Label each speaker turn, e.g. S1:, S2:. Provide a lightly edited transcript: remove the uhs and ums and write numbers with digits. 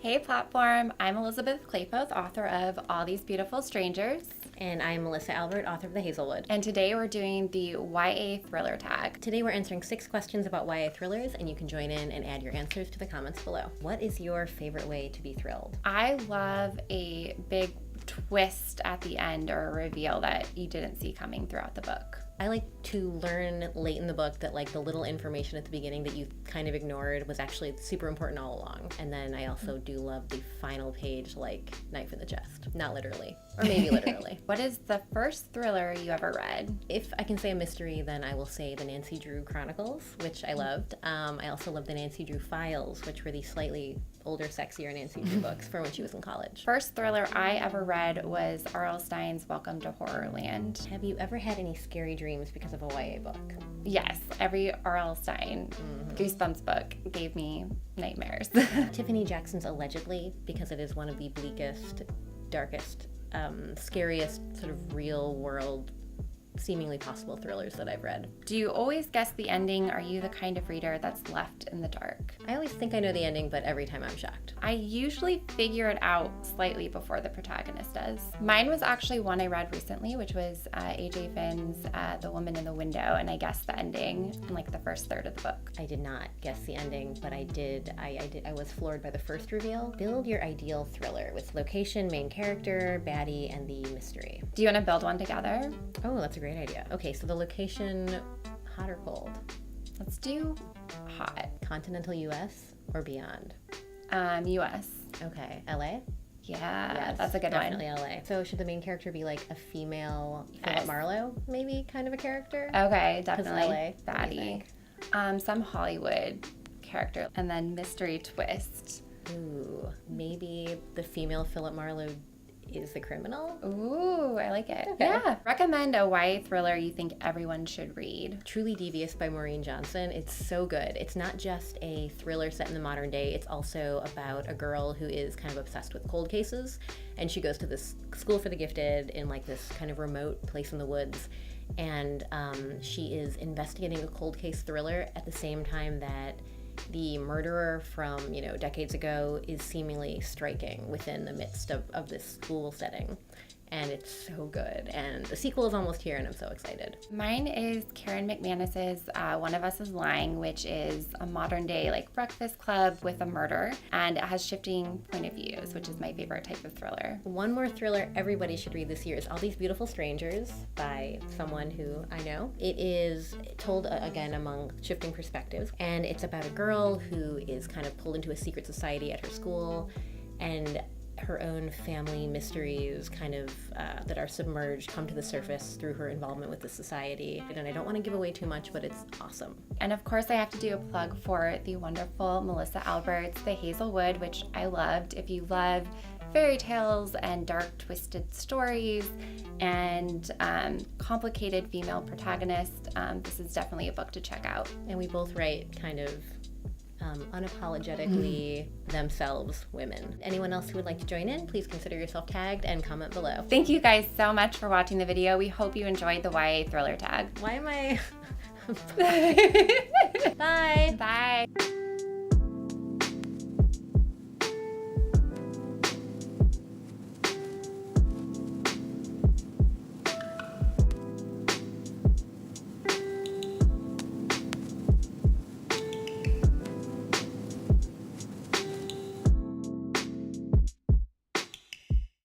S1: Hey platform, I'm Elizabeth Klehfoth, author of All These Beautiful Strangers.
S2: And I'm Melissa Albert, author of The Hazelwood.
S1: And today we're doing the YA thriller tag.
S2: Today we're answering 6 questions about YA thrillers, and you can join in and add your answers to the comments below. What is your favorite way to be thrilled?
S1: I love a big twist at the end or a reveal that you didn't see coming throughout the book.
S2: I like to learn late in the book that like the little information at the beginning that you kind of ignored was actually super important all along. And then I also do love the final page, like knife in the chest. Not literally, or maybe literally.
S1: What is the first thriller you ever read?
S2: If I can say a mystery, then I will say the Nancy Drew Chronicles, which I loved. I also loved the Nancy Drew Files, which were the slightly older, sexier Nancy Drew books for when she was in college.
S1: First thriller I ever read was R.L. Stein's Welcome to Horrorland.
S2: Have you ever had any scary dreams because of a YA book?
S1: Yes, every R.L. Stein Goosebumps book gave me nightmares.
S2: Tiffany Jackson's Allegedly, because it is one of the bleakest, darkest, scariest sort of real world seemingly possible thrillers that I've read.
S1: Do you always guess the ending? Are you the kind of reader that's left in the dark?
S2: I always think I know the ending, but every time I'm shocked.
S1: I usually figure it out slightly before the protagonist does. Mine was actually one I read recently, which was A.J. Finn's The Woman in the Window, and I guessed the ending in like the first third of the book.
S2: I did not guess the ending, but I did. I was floored by the first reveal. Build your ideal thriller with location, main character, baddie, and the mystery.
S1: Do you want to build one together?
S2: Oh, that's a great idea. Okay, so the location, hot or cold?
S1: Let's do hot.
S2: Continental US or beyond?
S1: US.
S2: Okay, LA?
S1: Yeah,
S2: Yes,
S1: that's a good
S2: definitely
S1: one.
S2: LA. So should the main character be like a female
S1: Yes.
S2: Philip Marlowe, maybe kind of a character?
S1: Okay,
S2: 'Cause
S1: definitely.
S2: LA, what do you
S1: Baddie.
S2: think?
S1: Some Hollywood character, and then mystery twist.
S2: Ooh, maybe the female Philip Marlowe is the criminal?
S1: Ooh, I like it.
S2: Okay.
S1: Yeah. Recommend a YA thriller you think everyone should read.
S2: Truly Devious by Maureen Johnson. It's so good. It's not just a thriller set in the modern day. It's also about a girl who is kind of obsessed with cold cases, and she goes to this school for the gifted in like this kind of remote place in the woods, and she is investigating a cold case thriller at the same time that the murderer from, decades ago is seemingly striking within the midst of this school setting. And it's so good. And the sequel is almost here, and I'm so excited.
S1: Mine is Karen McManus's One of Us is Lying, which is a modern day like Breakfast Club with a murder, and it has shifting point of views, which is my favorite type of thriller.
S2: One more thriller everybody should read this year is All These Beautiful Strangers by someone who I know. It is told, again, among shifting perspectives, and it's about a girl who is kind of pulled into a secret society at her school, and her own family mysteries kind of that are submerged come to the surface through her involvement with the society. And I don't want to give away too much, but it's awesome.
S1: And of course I have to do a plug for the wonderful Melissa Albert's The Hazelwood, which I loved. If you love fairy tales and dark twisted stories and complicated female protagonists, this is definitely a book to check out.
S2: And we both write kind of unapologetically themselves women. Anyone else who would like to join in, please consider yourself tagged and comment below.
S1: Thank you guys so much for watching the video. We hope you enjoyed the YA thriller tag.
S2: Why am I...
S1: Bye.
S2: Bye.
S1: Bye.